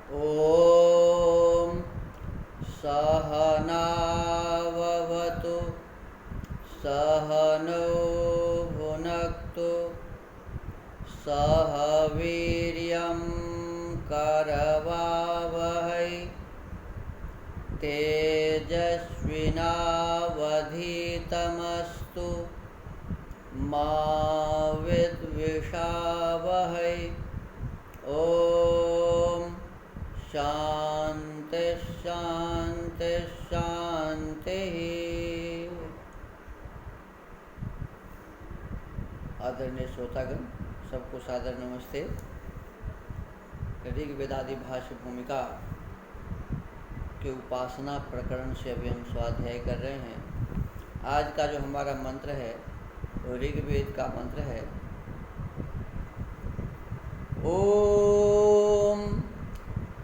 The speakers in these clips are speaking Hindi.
ॐ सहनाववतु सहनौ भुनक्तु सह वीर्यं करवावहै तेजस्विनावधीतमस्तु मा विद्विषावहै। ॐ शांति शांति शांति। आदरणीय श्रोतागण, सबको सादर नमस्ते। ऋग्वेदादि भाष्य भूमिका के उपासना प्रकरण से अभी हम स्वाध्याय कर रहे हैं। आज का जो हमारा मंत्र है वो ऋग्वेद का मंत्र है। ओम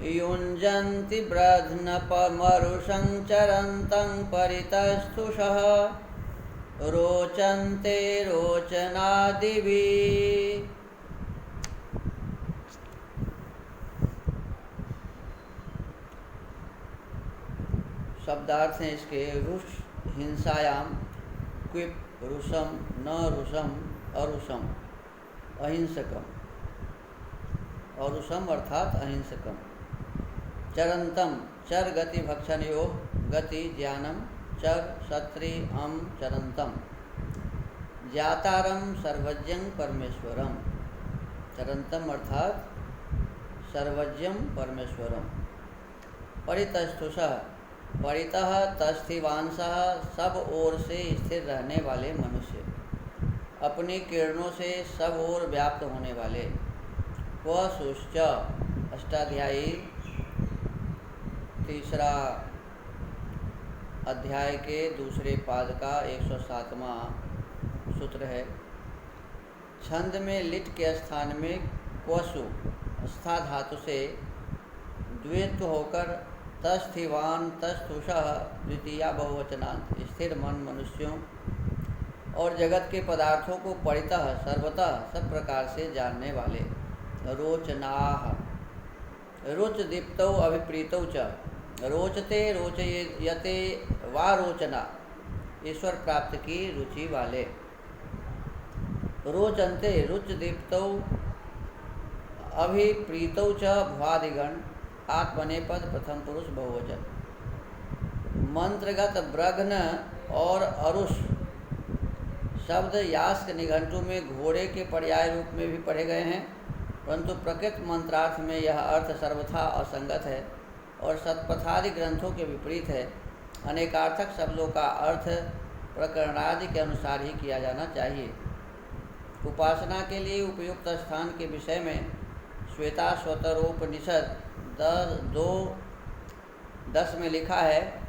युञ्जन्ति ब्रध्नपमरुषं चरन्तं परितस्तुषः रोचन्ते रोचनादिभिः। शब्दार्थ हैं इसके। रुष हिंसायाम क्विप रुषम न रुषम अरुषम अहिंसकम। अरुषम अर्थात अहिंसकम। चरंतम चर गति भक्षणयो गति ज्ञानम चर क्षत्रि अम चरंतम ज्ञातारम सर्वज्ञं परमेश्वरम। चरंतम अर्थात सर्वज्ञं परमेश्वरम। परितस्तुषः परितः तस्थिवांसः सब ओर से स्थिर रहने वाले मनुष्य, अपनी किरणों से सब ओर व्याप्त होने वाले। क्वसुश्च अष्टाध्यायी तीसरा अध्याय के दूसरे पाद का 107वां सूत्र है। छंद में लिट के स्थान में क्वसु स्था धातु से द्वित्व होकर तस्थिवान तस्थुषः द्वितीया बहुवचनांत स्थिर मन मनुष्यों और जगत के पदार्थों को परितः सर्वतः सब प्रकार से जानने वाले। रोचनाः रुच दीप्तौ अभिप्रीतौ च रोचते रोचयते वा रोचना ईश्वर प्राप्त की रुचि वाले। रोचन्ते रुच दीप्तौ अभिप्रीतौ च भ्वादिगण आत्मनेपद प्रथम पुरुष बहुवचन। मंत्रगत ब्रघ्न और अरुष शब्द यास्क निघंटु में घोड़े के पर्याय रूप में भी पढ़े गए हैं, परंतु प्रकृत मंत्रार्थ में यह अर्थ सर्वथा असंगत है और शतपथादि ग्रंथों के विपरीत है। अनेकार्थक शब्दों का अर्थ प्रकरणादि के अनुसार ही किया जाना चाहिए। उपासना के लिए उपयुक्त स्थान के विषय में श्वेताश्वतरोपनिषद 2:10 में लिखा है।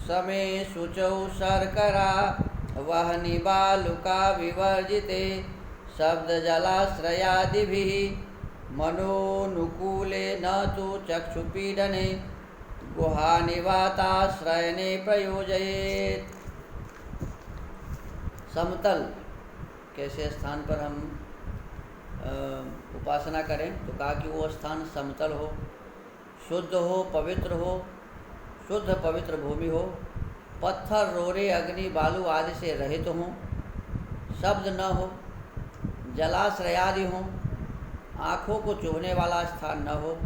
समे शुचौ शर्करा वहनि बालुका विवर्जिते शब्द जलाश्रयादिभिः मनोनुकूले न तो चक्षुपीडने गुहानिवाताश्रयने प्रयोजयेत्। समतल कैसे स्थान पर हम उपासना करें, तो कहा कि वो स्थान समतल हो, शुद्ध हो, पवित्र हो, शुद्ध पवित्र भूमि हो, पत्थर रोरे अग्नि बालू आदि से रहित हों, शब्द न हो, जलाश्रयादि हों, आँखों को चुभने वाला स्थान न हो,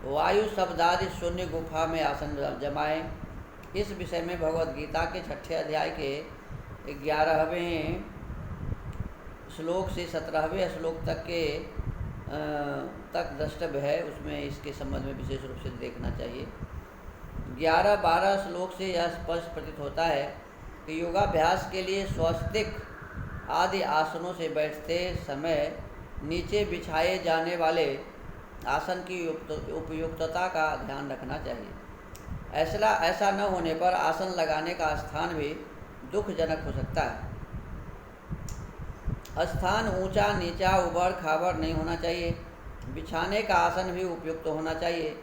वायु शब्दादि शून्य गुफा में आसन जमाएं। इस विषय में भगवद गीता के 6ठे अध्याय के 11वें श्लोक से 17वें श्लोक तक द्रष्टव्य है। उसमें इसके संबंध में विशेष रूप से देखना चाहिए। 11-12 श्लोक से यह स्पष्ट प्रतीत होता है कि योगाभ्यास के लिए स्वस्तिक आदि आसनों से बैठते समय नीचे बिछाए जाने वाले आसन की उपयुक्तता का ध्यान रखना चाहिए। ऐसा न होने पर आसन लगाने का स्थान भी दुखजनक हो सकता है। स्थान ऊंचा नीचा उबड़ खाबड़ नहीं होना चाहिए। बिछाने का आसन भी उपयुक्त होना चाहिए,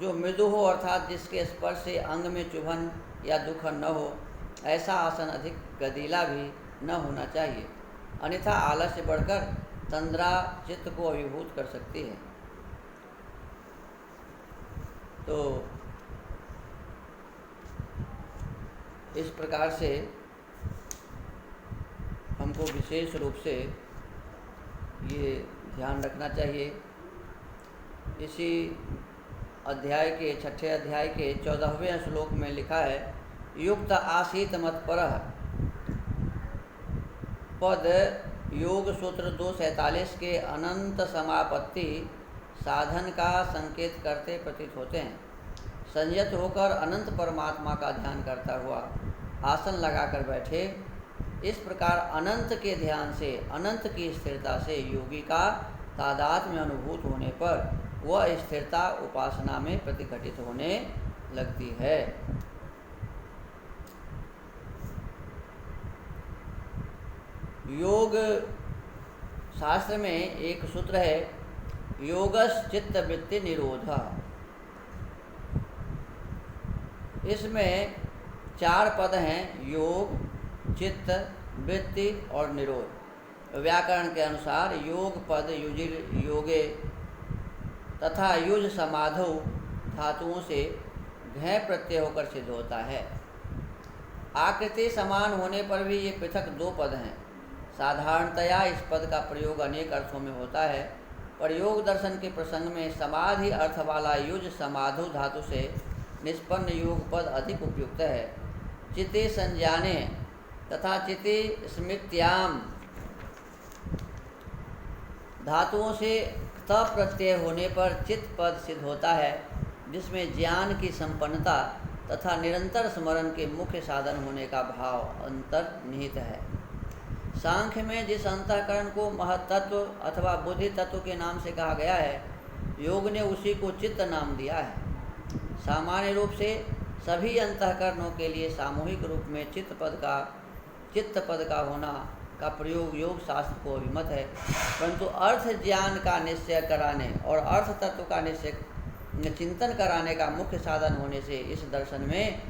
जो मृदु हो अर्थात जिसके स्पर्श से अंग में चुभन या दुखन न हो। ऐसा आसन अधिक गदीला भी न होना चाहिए, अन्यथा आलस से बढ़कर तंद्रा चित्त को अभिभूत कर सकती है। तो इस प्रकार से हमको विशेष रूप से ये ध्यान रखना चाहिए। इसी अध्याय के 6ठे अध्याय के 14वें श्लोक में लिखा है, युक्त आसीत मत्परः पद योग सूत्र 247 के अनंत समापत्ति साधन का संकेत करते प्रतीत होते हैं। संयत होकर अनंत परमात्मा का ध्यान करता हुआ आसन लगाकर बैठे। इस प्रकार अनंत के ध्यान से, अनंत की स्थिरता से योगी का तादात्म्य अनुभूत होने पर वह स्थिरता उपासना में प्रतिघटित होने लगती है। योग शास्त्र में एक सूत्र है, योगस् चित्त वृत्ति निरोध। इसमें 4 पद हैं, योग, चित्त, वृत्ति और निरोध। व्याकरण के अनुसार योग पद युजिर योगे तथा युज समाधौ धातुओं से घय प्रत्यय होकर सिद्ध होता है। आकृति समान होने पर भी ये पृथक 2 पद हैं। साधारणतया इस पद का प्रयोग अनेक अर्थों में होता है, पर योग दर्शन के प्रसंग में समाधि अर्थ वाला युज समाधु धातु से निष्पन्न योग पद अधिक उपयुक्त है। चिते संज्ञाने तथा चिते स्मृत्याम धातुओं से त प्रत्यय होने पर चित्त पद सिद्ध होता है, जिसमें ज्ञान की संपन्नता तथा निरंतर स्मरण के मुख्य साधन होने का भाव अंतर्निहित है। सांख्य में जिस अंतःकरण को महत्तत्व अथवा बुद्धि तत्व के नाम से कहा गया है, योग ने उसी को चित्त नाम दिया है। सामान्य रूप से सभी अंतःकरणों के लिए सामूहिक रूप में चित्त पद का होना का प्रयोग योग शास्त्र को अभिमत है, परंतु अर्थ ज्ञान का निश्चय कराने और अर्थ तत्व का निश्चय चिंतन कराने का मुख्य साधन होने से इस दर्शन में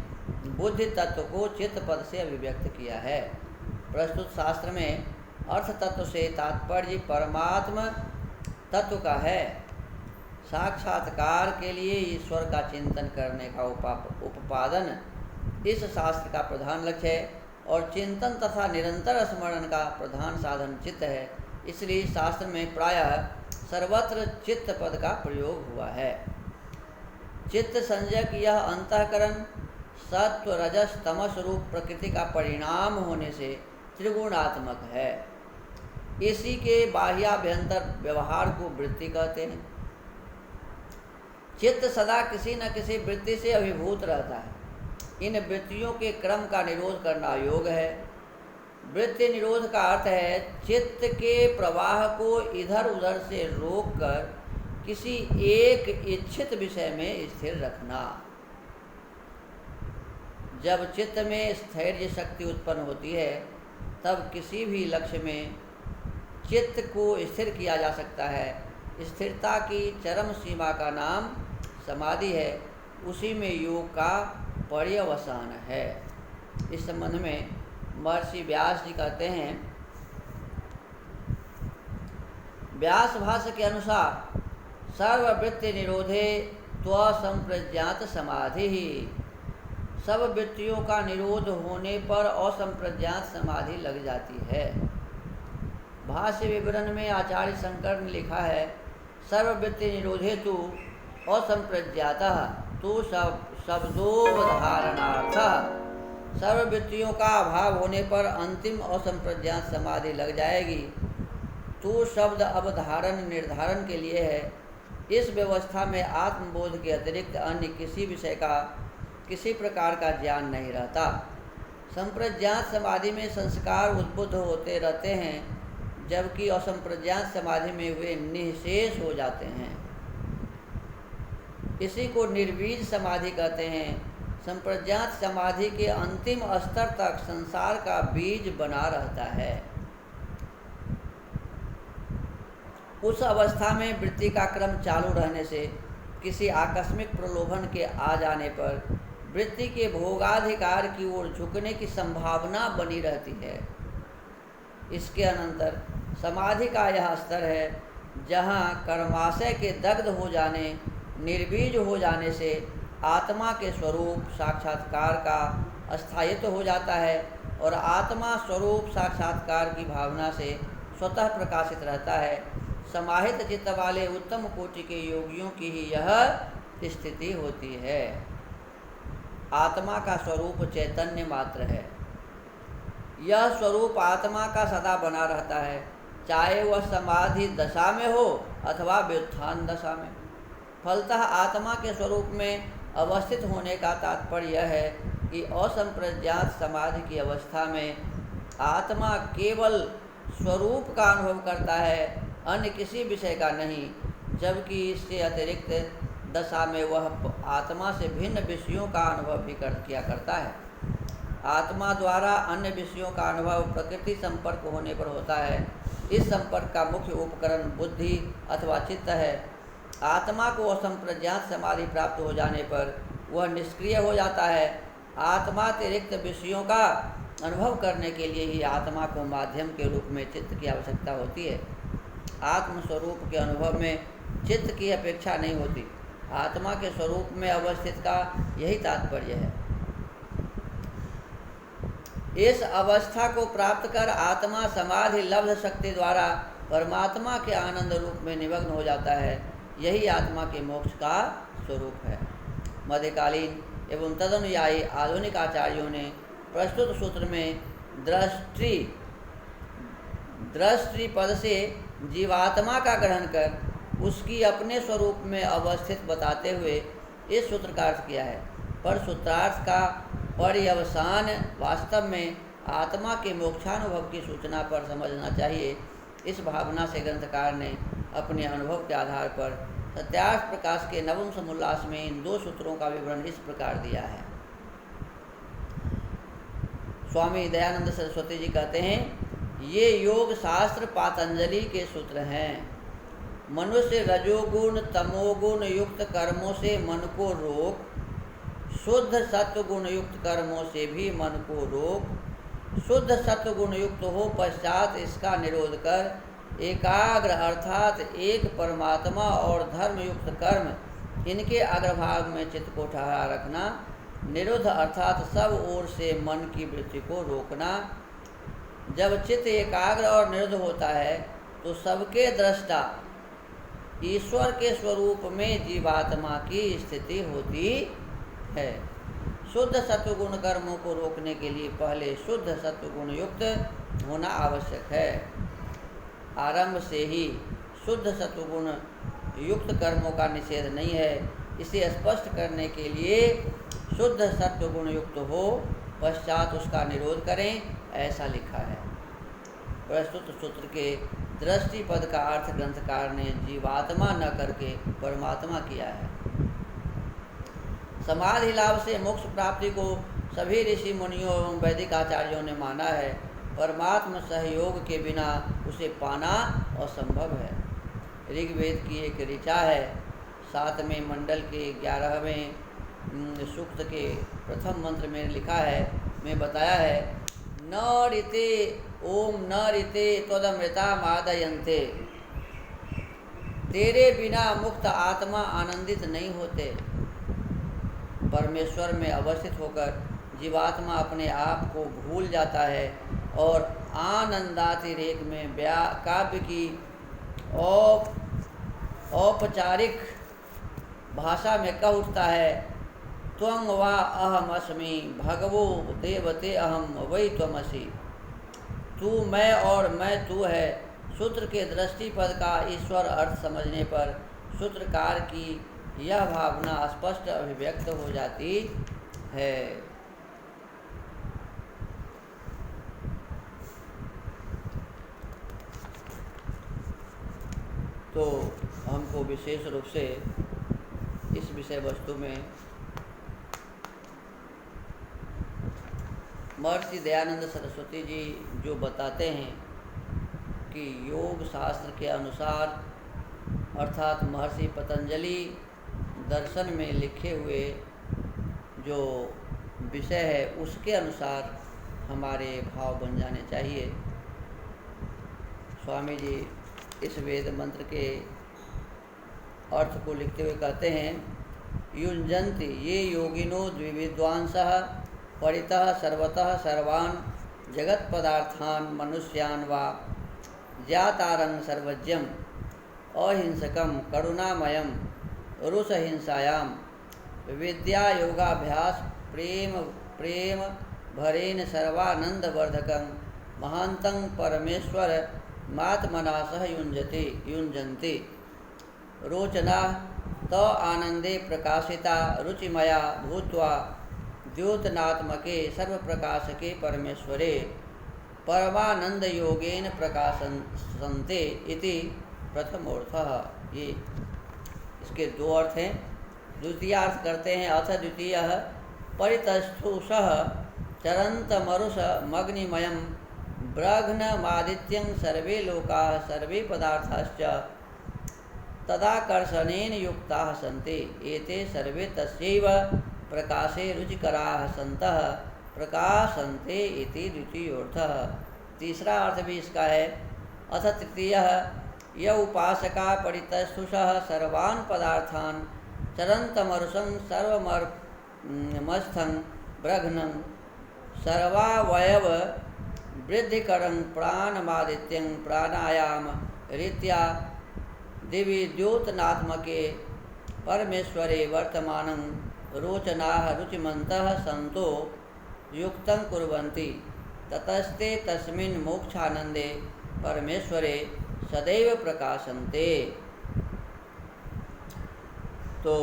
बुद्धि तत्व को चित्त पद से अभिव्यक्त किया है। प्रस्तुत शास्त्र में अर्थ तत्व से तात्पर्य परमात्म तत्व का है। साक्षात्कार के लिए ईश्वर का चिंतन करने का उपादन इस शास्त्र का प्रधान लक्ष्य है और चिंतन तथा निरंतर स्मरण का प्रधान साधन चित्त है। इसलिए शास्त्र में प्रायः सर्वत्र चित्त पद का प्रयोग हुआ है। चित्त संज्ञक यह अंतःकरण सत्व रजस तमस रूप प्रकृति का परिणाम होने से त्रिगुणात्मक है। इसी के बाह्याभ्यंतर व्यवहार को वृत्ति कहते हैं। चित्त सदा किसी न किसी वृत्ति से अभिभूत रहता है। इन वृत्तियों के क्रम का निरोध करना योग है। वृत्ति निरोध का अर्थ है चित्त के प्रवाह को इधर उधर से रोककर किसी एक इच्छित विषय में स्थिर रखना। जब चित्त में स्थैर्य शक्ति उत्पन्न होती है, तब किसी भी लक्ष्य में चित्त को स्थिर किया जा सकता है। स्थिरता की चरम सीमा का नाम समाधि है। उसी में योग का पर्यवसान है। इस संबंध में महर्षि व्यास जी कहते हैं, व्यास भाष्य के अनुसार सर्ववृत्ति निरोधे त्वसंप्रज्ञात समाधि ही। सब वृत्तियों का निरोध होने पर असंप्रज्ञात समाधि लग जाती है। भाष्य विवरण में आचार्य शंकर ने लिखा है, सर्ववृत्ति निरोधे तु असंप्रज्ञातः तु शब्दोवधारणार्थ। सर्ववृत्तियों का अभाव होने पर अंतिम असंप्रज्ञात समाधि लग जाएगी। तू शब्द अवधारण निर्धारण के लिए है। इस व्यवस्था में आत्मबोध के अतिरिक्त अन्य किसी विषय का किसी प्रकार का ज्ञान नहीं रहता। संप्रज्ञात समाधि में संस्कार उद्बुद्ध होते रहते हैं, जबकि असंप्रज्ञात समाधि में वे निःशेष हो जाते हैं। इसी को निर्बीज समाधि कहते हैं। संप्रज्ञात समाधि के अंतिम स्तर तक संसार का बीज बना रहता है। उस अवस्था में वृत्ति का क्रम चालू रहने से किसी आकस्मिक प्रलोभन के आ जाने पर वृत्ति के भोगाधिकार की ओर झुकने की संभावना बनी रहती है। इसके अनंतर समाधि का यह स्तर है जहाँ कर्माशय के दग्ध हो जाने, निर्बीज हो जाने से आत्मा के स्वरूप साक्षात्कार का अस्थायित्व हो जाता है और आत्मा स्वरूप साक्षात्कार की भावना से स्वतः प्रकाशित रहता है। समाहित चित्त वाले उत्तम कोटि के योगियों की ही यह स्थिति होती है। आत्मा का स्वरूप चैतन्य मात्र है। यह स्वरूप आत्मा का सदा बना रहता है, चाहे वह समाधि दशा में हो अथवा व्युत्थान दशा में। फलतः आत्मा के स्वरूप में अवस्थित होने का तात्पर्य यह है कि असंप्रज्ञात समाधि की अवस्था में आत्मा केवल स्वरूप का अनुभव करता है, अन्य किसी विषय का नहीं, जबकि इससे अतिरिक्त दशा में वह आत्मा से भिन्न विषयों का अनुभव भी किया करता है। आत्मा द्वारा अन्य विषयों का अनुभव प्रकृति संपर्क होने पर होता है। इस संपर्क का मुख्य उपकरण बुद्धि अथवा चित्त है। आत्मा को असंप्रज्ञात समाधि प्राप्त हो जाने पर वह निष्क्रिय हो जाता है। आत्मातिरिक्त विषयों का अनुभव करने के लिए ही आत्मा को माध्यम के रूप में चित्त की आवश्यकता होती है। आत्मस्वरूप के अनुभव में चित्त की अपेक्षा नहीं होती। आत्मा के स्वरूप में अवस्थित का यही तात्पर्य है। इस अवस्था को प्राप्त कर आत्मा समाधि लब्ध शक्ति द्वारा परमात्मा के आनंद रूप में निमग्न हो जाता है। यही आत्मा के मोक्ष का स्वरूप है। मध्यकालीन एवं तदनुयायी आधुनिक आचार्यों ने प्रस्तुत सूत्र में दृष्टि पद से जीवात्मा का ग्रहण कर उसकी अपने स्वरूप में अवस्थित बताते हुए इस सूत्र का अर्थ किया है। पर सूत्रार्थ का पर्यवसान वास्तव में आत्मा के मोक्षानुभव की सूचना पर समझना चाहिए। इस भावना से ग्रंथकार ने अपने अनुभव के आधार पर सत्यार्थ प्रकाश के नवम समोल्लास में इन दो सूत्रों का विवरण इस प्रकार दिया है। स्वामी दयानंद सरस्वती जी कहते हैं, ये योग शास्त्र पातंजलि के सूत्र हैं। मनुष्य रजोगुण तमोगुण युक्त कर्मों से मन को रोक, शुद्ध सत्व गुण युक्त कर्मों से भी मन को रोक, शुद्ध सत्व गुण युक्त हो पश्चात इसका निरोध कर एकाग्र अर्थात एक परमात्मा और धर्म युक्त कर्म इनके अग्रभाग में चित्त को ठहरा रखना। निरोध अर्थात सब ओर से मन की वृत्ति को रोकना। जब चित्त एकाग्र और निरुद्ध होता है तो सबके दृष्टा ईश्वर के स्वरूप में जीवात्मा की स्थिति होती है। शुद्ध सत्वगुण कर्मों को रोकने के लिए पहले शुद्ध सत्वगुण युक्त होना आवश्यक है। आरंभ से ही शुद्ध सत्वगुण युक्त कर्मों का निषेध नहीं है। इसे स्पष्ट करने के लिए शुद्ध सत्वगुण युक्त हो पश्चात उसका निरोध करें, ऐसा लिखा है। प्रस्तुत सूत्र के दृष्टि पद का अर्थ ग्रंथकार ने जीवात्मा न करके परमात्मा किया है। समाधि लाभ से मोक्ष प्राप्ति को सभी ऋषि मुनियों एवं वैदिक आचार्यों ने माना है। परमात्मा सहयोग के बिना उसे पाना असंभव है। ऋग्वेद की एक ऋचा है, 7वें मंडल के 11वें सूक्त के प्रथम मंत्र में लिखा है, में बताया है, न ऋते ओम न ऋते त्वदमृता मादयन्ते। तेरे बिना मुक्त आत्मा आनंदित नहीं होते। परमेश्वर में अवस्थित होकर जीवात्मा अपने आप को भूल जाता है और आनंदातिरेक में काव्य की औपचारिक भाषा में कह उठता है, त्वं वा अहम अस्मि भगवो देवते अहम वै त्वमसि। तू मैं और मैं तू है। सूत्र के दृष्टि पद का ईश्वर अर्थ समझने पर सूत्रकार की यह भावना स्पष्ट अभिव्यक्त हो जाती है। तो हमको विशेष रूप से इस विषय वस्तु में महर्षि दयानंद सरस्वती जी जो बताते हैं कि योग शास्त्र के अनुसार अर्थात महर्षि पतंजलि दर्शन में लिखे हुए जो विषय है उसके अनुसार हमारे भाव बन जाने चाहिए। स्वामी जी इस वेद मंत्र के अर्थ को लिखते हुए कहते हैं, युञ्जन्ति ये योगिनो द्विविद्वांसः परितः सर्वतः सर्वान् जगत्पदार्थान् मनुष्यान् वा ज्ञातारं सर्वज्ञम् अहिंसकं करुणामयं रुषहिंसायां विद्या योगाभ्यास प्रेम भरेण सर्वानंदवर्धकं महान्तं परमेश्वर मात्मना सह युञ्जन्ति रोचना त आनंदे प्रकाशिता रुचिमया भूत्वा द्योतनात्मके सर्वप्रकाशके परमेश्वरे परमानंद योगेन प्रकाशन्ते इति प्रथमोर्थः। ये इसके दो अर्थ हैं। द्वितीय अर्थ करते हैं, अथ द्वितीय परितस्थुषः चरन्तमरुषमग्निमयं ब्रह्ममादित्यं सर्वे लोकाः सर्वे पदार्थाश्च तदाकर्षणेन युक्ताः सन्ति एते सर्वे तस्यैव प्रकाशे रुचिकराः सन्तः प्रकाशन्ते इति द्वितीयोर्थः। तीसरा अर्थ भी इसका है, अथ तृतीयः य उपासका परितस्थुषः सर्वान् पदार्थान् चरन्तमरुषं सर्वमस्थं ब्रह्मं सर्वावयव वृद्धिकरं प्राणमादित्यं प्राणायाम रीत्या दिवि द्योतनात्मके परमेश्वरे वर्तमानं रोचनाः रुचिमन्तः सन्तो युक्तं कुर्वन्ति ततस्ते तस्मिन् मोक्षानन्दे परमेश्वरे सदैव प्रकाशन्ते। तो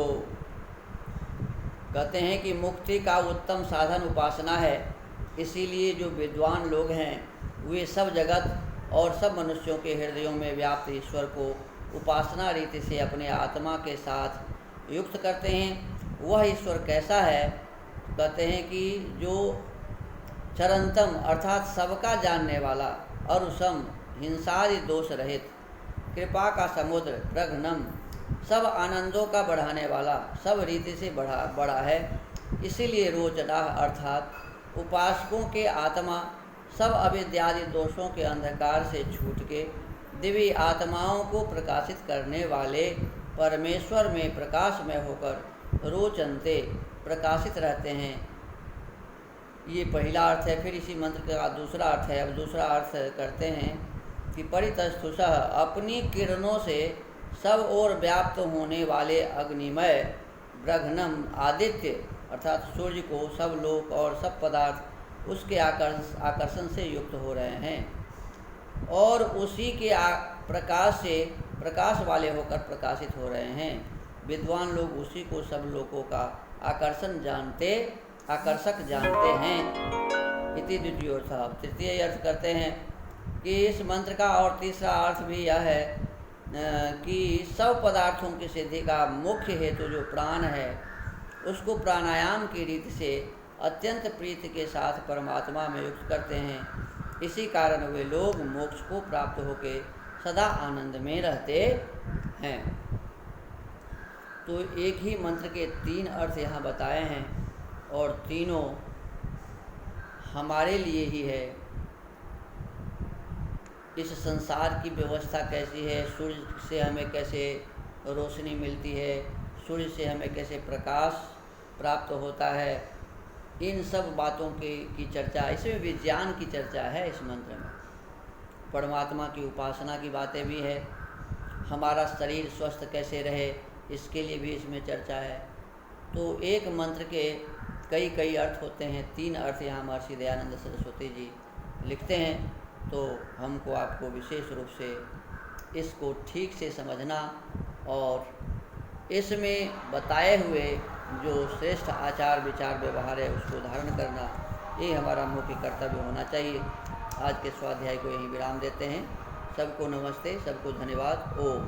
कहते हैं कि मुक्ति का उत्तम साधन उपासना है, इसीलिए जो विद्वान लोग हैं वे सब जगत और सब मनुष्यों के हृदयों में व्याप्त ईश्वर को उपासना रीति से अपने आत्मा के साथ युक्त करते हैं। वह ईश्वर कैसा है? कहते हैं कि जो चरंतम अर्थात सबका जानने वाला, अरुषम हिंसादि दोष रहित, कृपा का समुद्र, प्रघ्नम सब आनंदों का बढ़ाने वाला, सब रीति से बड़ा है। इसीलिए रोचना अर्थात उपासकों के आत्मा सब अविद्यादि दोषों के अंधकार से छूट के दिव्य आत्माओं को प्रकाशित करने वाले परमेश्वर में प्रकाश में होकर रोचनते प्रकाशित रहते हैं। ये पहला अर्थ है। फिर इसी मंत्र का दूसरा अर्थ है। अब दूसरा अर्थ करते हैं कि परितस्थुषः अपनी किरणों से सब ओर व्याप्त होने वाले अग्निमय ब्रह्मणम आदित्य अर्थात सूर्य को सब लोक और सब पदार्थ उसके आकर्षण से युक्त हो रहे हैं और उसी के प्रकाश से प्रकाश वाले होकर प्रकाशित हो रहे हैं। विद्वान लोग उसी को सब लोगों का आकर्षक जानते हैं। इति द्वितीयोर्थः। तृतीय अर्थ करते हैं कि इस मंत्र का और तीसरा अर्थ भी यह है कि सब पदार्थों की सिद्धि का मुख्य हेतु जो प्राण है उसको प्राणायाम की रीति से अत्यंत प्रीति के साथ परमात्मा में युक्त करते हैं। इसी कारण वे लोग मोक्ष को प्राप्त होकर सदा आनंद में रहते हैं। तो एक ही मंत्र के तीन अर्थ यहाँ बताए हैं और तीनों हमारे लिए ही है। इस संसार की व्यवस्था कैसी है, सूर्य से हमें कैसे रोशनी मिलती है, सूर्य से हमें कैसे प्रकाश प्राप्त होता है, इन सब बातों की चर्चा, इसमें विज्ञान की चर्चा है। इस मंत्र में परमात्मा की उपासना की बातें भी है, हमारा शरीर स्वस्थ कैसे रहे इसके लिए भी इसमें चर्चा है। तो एक मंत्र के कई अर्थ होते हैं। तीन अर्थ यहाँ महर्षि दयानंद सरस्वती जी लिखते हैं। तो हमको आपको विशेष रूप से इसको ठीक से समझना और इसमें बताए हुए जो श्रेष्ठ आचार विचार व्यवहार है उसको धारण करना, ये हमारा मुख्य कर्तव्य होना चाहिए। आज के स्वाध्याय को यहीं विराम देते हैं। सबको नमस्ते, सबको धन्यवाद। ओम।